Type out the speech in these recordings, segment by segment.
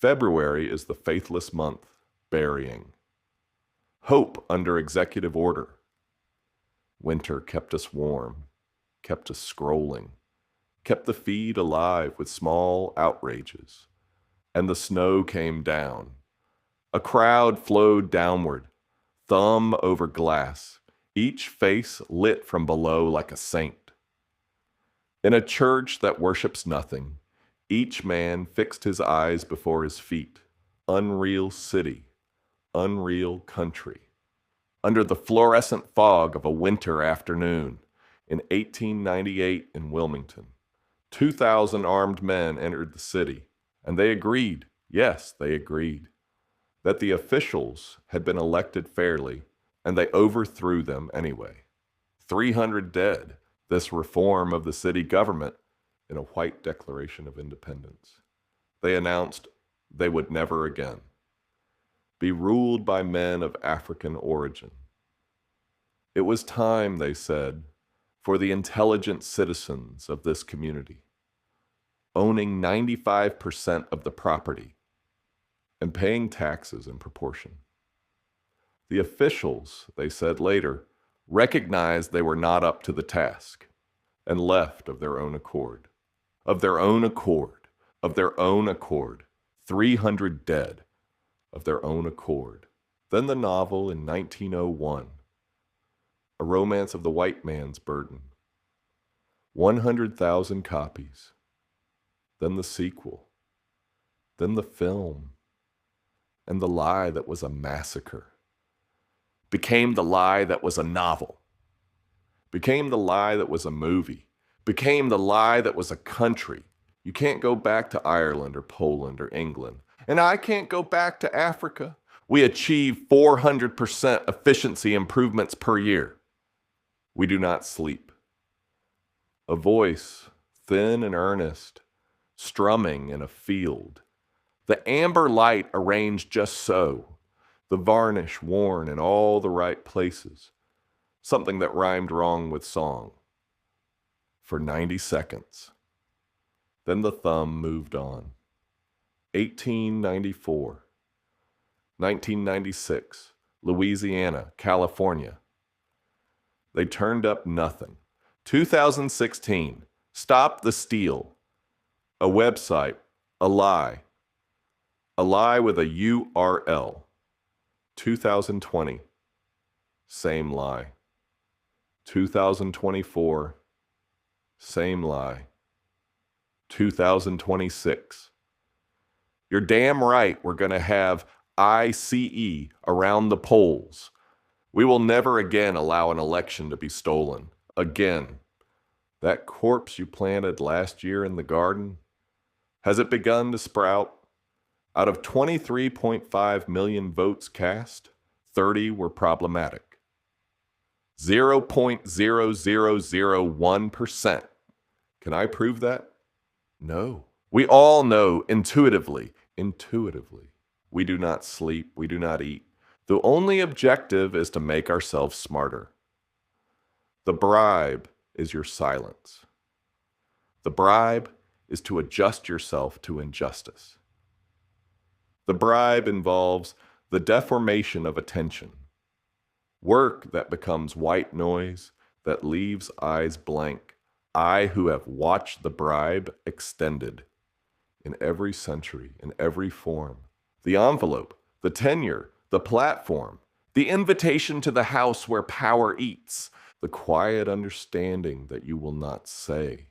February is the faithless month, burying. Hope under executive order. Winter kept us warm, kept us scrolling, kept the feed alive with small outrages. And the snow came down. A crowd flowed downward, thumb over glass, each face lit from below like a saint. In a church that worships nothing, each man fixed his eyes before his feet. Unreal city, unreal country. Under the fluorescent fog of a winter afternoon in 1898 in Wilmington, 2,000 armed men entered the city, and they agreed, yes, they agreed, that the officials had been elected fairly, and they overthrew them anyway. 300 dead, this reform of the city government in a white Declaration of Independence. They announced they would never again be ruled by men of African origin. It was time, they said, for the intelligent citizens of this community, owning 95% of the property and paying taxes in proportion. The officials, they said later, recognized they were not up to the task and left of their own accord. Of their own accord, of their own accord, 300 dead, of their own accord. Then the novel in 1901, A Romance of the White Man's Burden, 100,000 copies. Then the sequel, then the film, and the lie that was a massacre became the lie that was a novel, became the lie that was a movie, became the lie that was a country. You can't go back to Ireland or Poland or England. And I can't go back to Africa. We achieve 400% efficiency improvements per year. We do not sleep. A voice, thin and earnest, strumming in a field. The amber light arranged just so. The varnish worn in all the right places. Something that rhymed wrong with song. For 90 seconds. Then the thumb moved on. 1894, 1996, Louisiana, California. They turned up nothing. 2016, Stop the Steal. A website, a lie with a URL. 2020, same lie. 2024, same lie. 2026. You're damn right we're going to have ICE around the polls. We will never again allow an election to be stolen. Again. That corpse you planted last year in the garden, has it begun to sprout? Out of 23.5 million votes cast, 30 were problematic. 0.0001%. Can I prove that? No. We all know intuitively, we do not sleep, we do not eat. The only objective is to make ourselves smarter. The bribe is your silence. The bribe is to adjust yourself to injustice. The bribe involves the deformation of attention, work that becomes white noise that leaves eyes blank. I who have watched the bribe extended in every century, in every form. The envelope, the tenure, the platform, the invitation to the house where power eats, the quiet understanding that you will not say,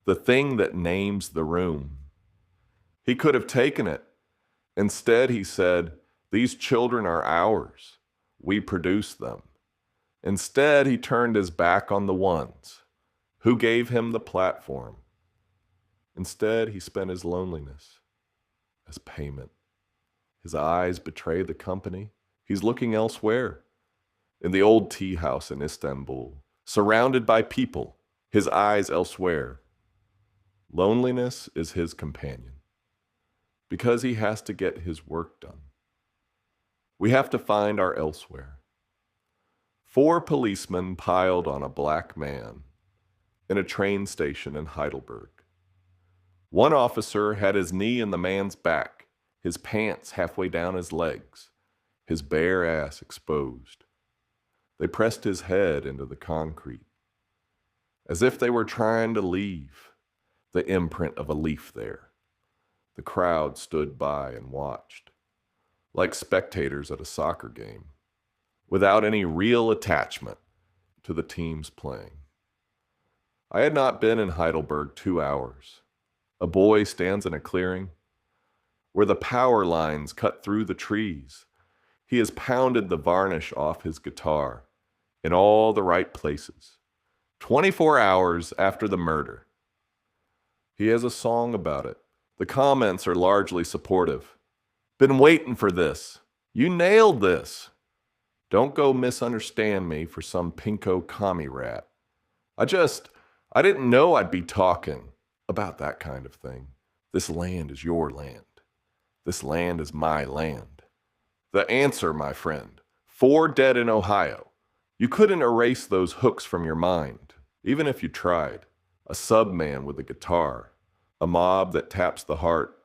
the thing that names the room. He could have taken it. Instead, he said, these children are ours. We produce them. Instead, he turned his back on the ones who gave him the platform. Instead, he spent his loneliness as payment. His eyes betray the company. He's looking elsewhere. In the old tea house in Istanbul, surrounded by people, his eyes elsewhere. Loneliness is his companion because he has to get his work done. We have to find our elsewhere. 4 policemen piled on a black man in a train station in Heidelberg. One officer had his knee in the man's back. his pants halfway down his legs, his bare ass exposed. They pressed his head into the concrete, as if they were trying to leave the imprint of a leaf there. The crowd stood by and watched, like spectators at a soccer game, without any real attachment to the teams playing. I had not been in Heidelberg 2 hours. A boy stands in a clearing where the power lines cut through the trees. He has pounded the varnish off his guitar in all the right places. 24 hours after the murder. He has a song about it. The comments are largely supportive. Been waiting for this. You nailed this. Don't go misunderstand me for some pinko commie rat. I didn't know I'd be talking about that kind of thing. This land is your land. This land is my land. The answer, my friend, 4 dead in Ohio. You couldn't erase those hooks from your mind, even if you tried. A subman with a guitar, a mob that taps the heart.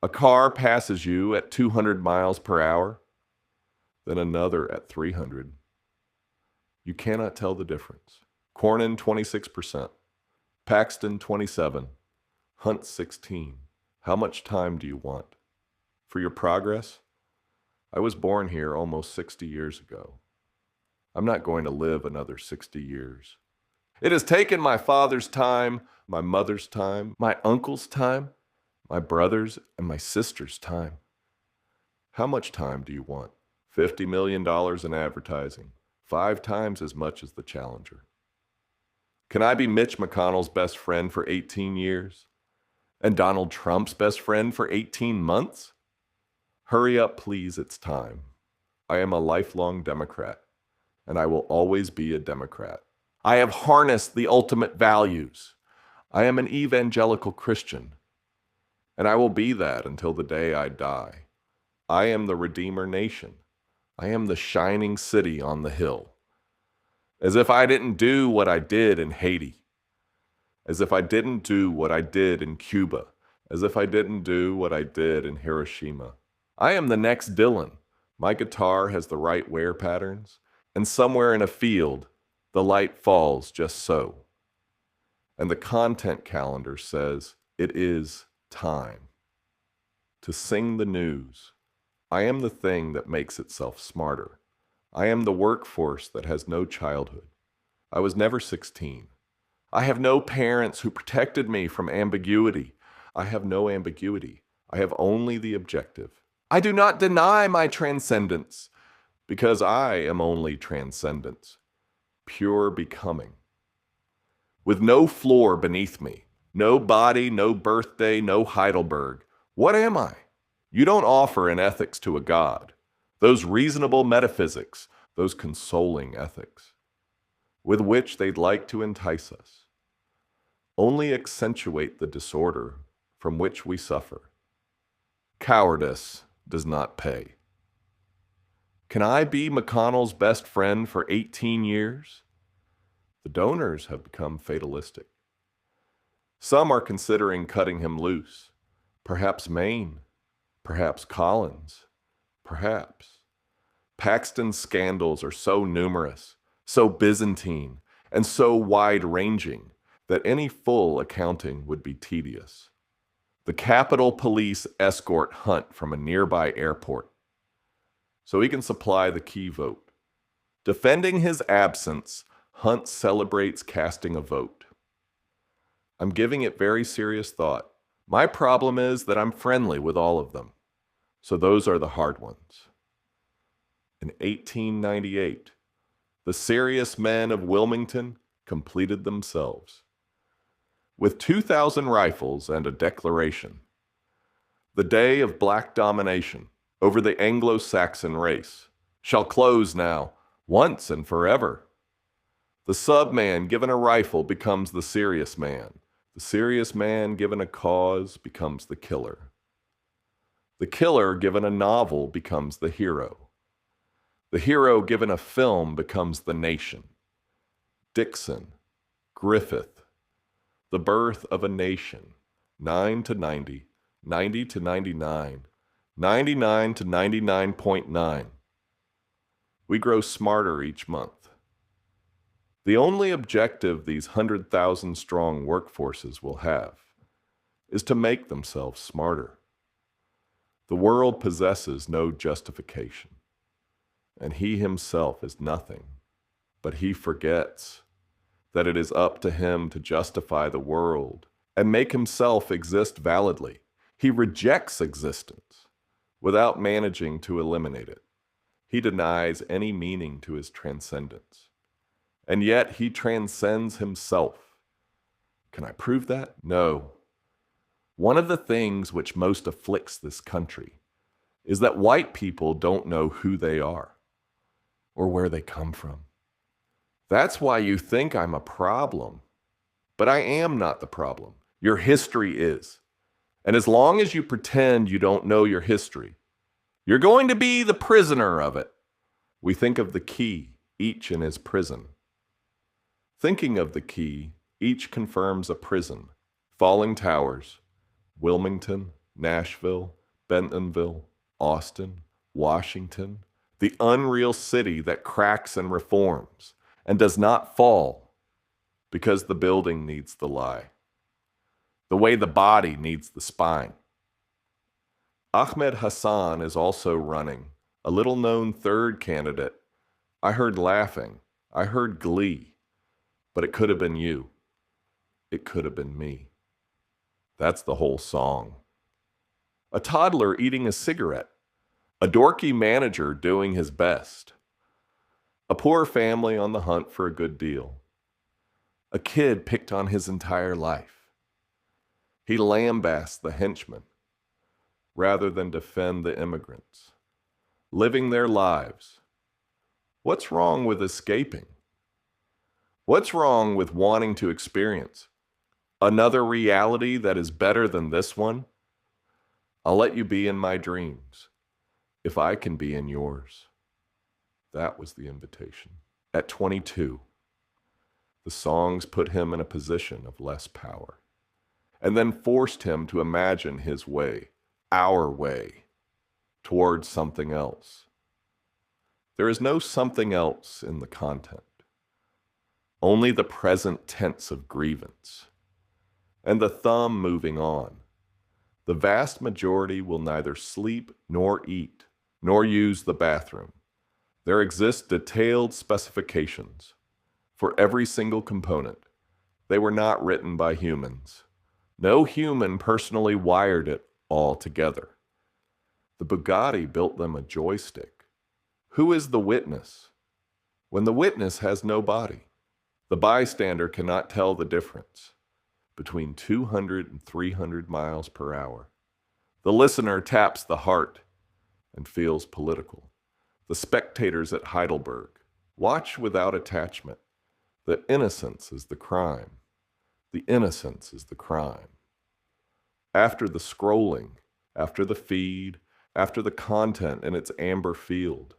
A car passes you at 200 miles per hour, then another at 300. You cannot tell the difference. Cornyn, 26%. Paxton, 27%. Hunt, 16%. How much time do you want? For your progress? I was born here almost 60 years ago. I'm not going to live another 60 years. It has taken my father's time, my mother's time, my uncle's time, my brother's and my sister's time. How much time do you want? $50 million in advertising, 5 times as much as the Challenger. Can I be Mitch McConnell's best friend for 18 years? And Donald Trump's best friend for 18 months? Hurry up, please, it's time. I am a lifelong Democrat, and I will always be a Democrat. I have harnessed the ultimate values. I am an evangelical Christian, and I will be that until the day I die. I am the Redeemer Nation. I am the shining city on the hill. As if I didn't do what I did in Haiti. As if I didn't do what I did in Cuba. As if I didn't do what I did in Hiroshima. I am the next Dylan. My guitar has the right wear patterns, and somewhere in a field, the light falls just so. And the content calendar says it is time to sing the news. I am the thing that makes itself smarter. I am the workforce that has no childhood. I was never 16. I have no parents who protected me from ambiguity. I have no ambiguity. I have only the objective. I do not deny my transcendence, because I am only transcendence, pure becoming. With no floor beneath me, no body, no birthday, no Heidelberg, what am I? You don't offer an ethics to a God, those reasonable metaphysics, those consoling ethics, with which they'd like to entice us. Only accentuate the disorder from which we suffer. Cowardice does not pay. Can I be McConnell's best friend for 18 years? The donors have become fatalistic. Some are considering cutting him loose. Perhaps Maine, perhaps Collins, perhaps. Paxton's scandals are so numerous, so Byzantine, and so wide-ranging that any full accounting would be tedious. The Capitol Police escort Hunt from a nearby airport so he can supply the key vote. Defending his absence, Hunt celebrates casting a vote. I'm giving it very serious thought. My problem is that I'm friendly with all of them, so those are the hard ones. In 1898, the serious men of Wilmington completed themselves. With 2,000 rifles and a declaration, the day of black domination over the Anglo-Saxon race shall close now, once and forever. The subman given a rifle becomes the serious man. The serious man given a cause becomes the killer. The killer given a novel becomes the hero. The hero given a film becomes the nation. Dixon, Griffith, The Birth of a Nation, 9 to 90, 90 to 99, 99 to 99.9. We grow smarter each month. The only objective these 100,000 strong workforces will have is to make themselves smarter. The world possesses no justification, and he himself is nothing, but he forgets that it is up to him to justify the world and make himself exist validly. He rejects existence without managing to eliminate it. He denies any meaning to his transcendence, and yet he transcends himself. Can I prove that? No. One of the things which most afflicts this country is that white people don't know who they are or where they come from. That's why you think I'm a problem. But I am not the problem. Your history is. And as long as you pretend you don't know your history, you're going to be the prisoner of it. We think of the key, each in his prison. Thinking of the key, each confirms a prison. Falling towers, Wilmington, Nashville, Bentonville, Austin, Washington, the unreal city that cracks and reforms and does not fall because the building needs the lie, the way the body needs the spine. Ahmed Hassan is also running, a little-known third candidate. I heard laughing, I heard glee, but it could have been you. It could have been me. That's the whole song. A toddler eating a cigarette, a dorky manager doing his best, a poor family on the hunt for a good deal, a kid picked on his entire life. He lambasts the henchmen rather than defend the immigrants, living their lives. What's wrong with escaping? What's wrong with wanting to experience another reality that is better than this one? I'll let you be in my dreams if I can be in yours. That was the invitation. At 22, the songs put him in a position of less power and then forced him to imagine his way, our way, towards something else. There is no something else in the content, only the present tense of grievance and the thumb moving on. The vast majority will neither sleep nor eat nor use the bathroom. There exist detailed specifications for every single component. They were not written by humans. No human personally wired it all together. The Bugatti built them a joystick. Who is the witness? When the witness has no body, the bystander cannot tell the difference between 200 and 300 miles per hour. The listener taps the heart and feels political. The spectators at Heidelberg watch without attachment. The innocence is the crime. The innocence is the crime. After the scrolling, after the feed, after the content in its amber field,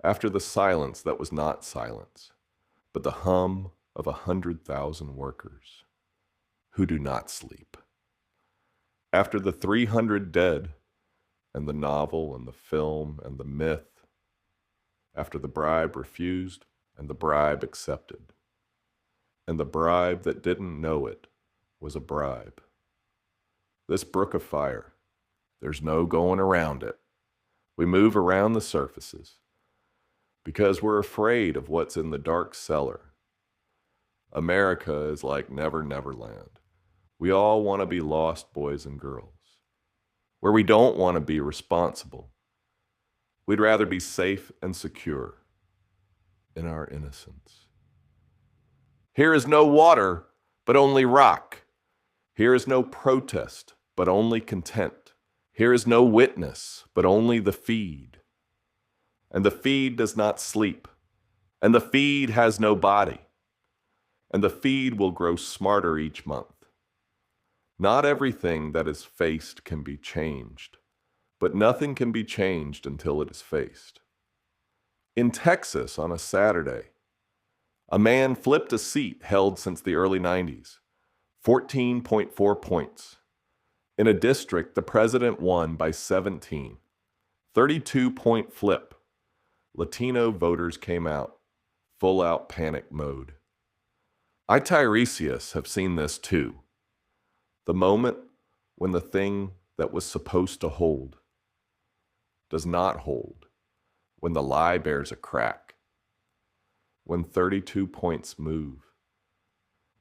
after the silence that was not silence, but the hum of 100,000 workers who do not sleep. After the 300 dead, and the novel and the film and the myth, after the bribe refused and the bribe accepted, and the bribe that didn't know it was a bribe. This brook of fire, there's no going around it. We move around the surfaces because we're afraid of what's in the dark cellar. America is like Never Never Land. We all want to be lost boys and girls, where we don't want to be responsible. We'd rather be safe and secure in our innocence. Here is no water, but only rock. Here is no protest, but only content. Here is no witness, but only the feed. And the feed does not sleep, and the feed has no body, and the feed will grow smarter each month. Not everything that is faced can be changed, but nothing can be changed until it is faced. In Texas on a Saturday, a man flipped a seat held since the early 90s, 14.4 points. In a district, the president won by 17. 32-point flip. Latino voters came out, full-out panic mode. I, Tiresias, have seen this too. The moment when the thing that was supposed to hold does not hold, when the lie bears a crack, when 32 points move,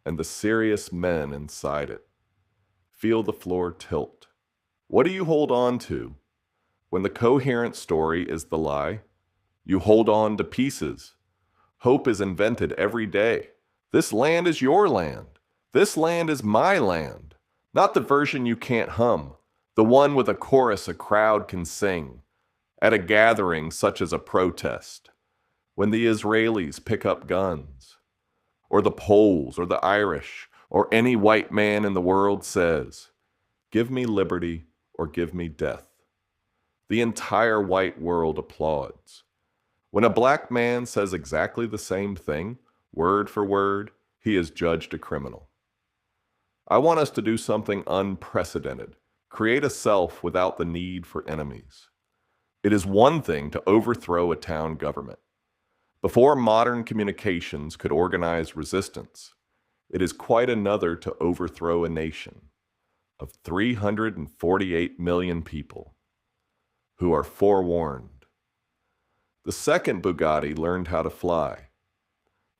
and the serious men inside it feel the floor tilt. What do you hold on to? When the coherent story is the lie, you hold on to pieces. Hope is invented every day. This land is your land. This land is my land. Not the version you can't hum, the one with a chorus a crowd can sing at a gathering such as a protest, when the Israelis pick up guns, or the Poles, or the Irish, or any white man in the world says, "Give me liberty or give me death." The entire white world applauds. When a black man says exactly the same thing, word for word, he is judged a criminal. I want us to do something unprecedented, create a self without the need for enemies. It is one thing to overthrow a town government. Before modern communications could organize resistance, it is quite another to overthrow a nation of 348 million people who are forewarned. The second Bugatti learned how to fly.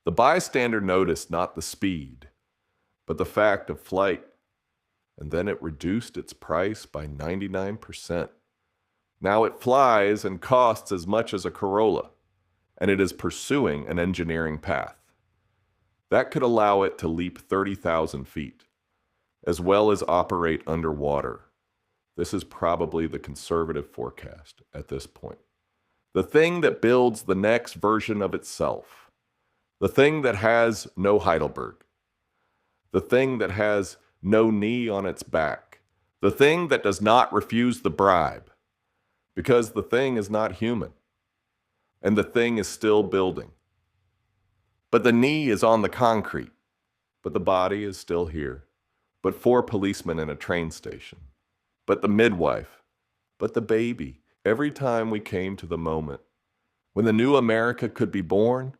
The bystander noticed not the speed, but the fact of flight, and then it reduced its price by 99%. Now it flies and costs as much as a Corolla, and it is pursuing an engineering path. That could allow it to leap 30,000 feet, as well as operate underwater. This is probably the conservative forecast at this point. The thing that builds the next version of itself. The thing that has no Heidelberg. The thing that has no knee on its back. The thing that does not refuse the bribe. Because the thing is not human. And the thing is still building. But the knee is on the concrete. But the body is still here. But 4 policemen in a train station. But the midwife. But the baby. Every time we came to the moment when the new America could be born,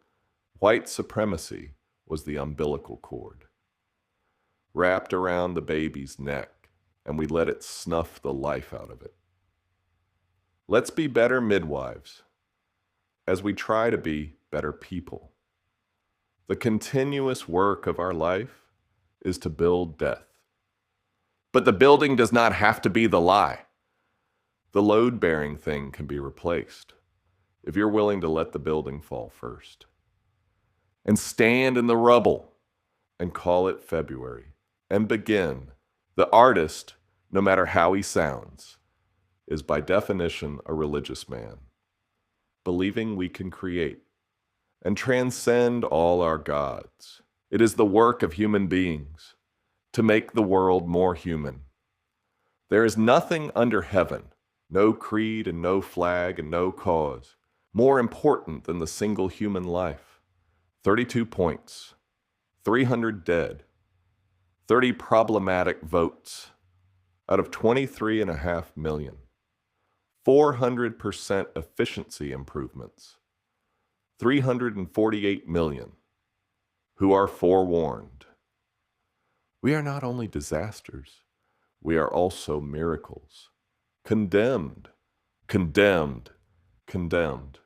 white supremacy was the umbilical cord, wrapped around the baby's neck, and we let it snuff the life out of it. Let's be better midwives as we try to be better people. The continuous work of our life is to build death. But the building does not have to be the lie. The load-bearing thing can be replaced if you're willing to let the building fall first. And stand in the rubble and call it February and begin. The artist, no matter how he sounds, is by definition a religious man, believing we can create and transcend all our gods. It is the work of human beings to make the world more human. There is nothing under heaven, no creed and no flag and no cause, more important than the single human life. 32 points, 300 dead, 30 problematic votes out of 23.5 million, 400% efficiency improvements, 348 million who are forewarned. We are not only disasters, we are also miracles. Condemned, condemned, condemned.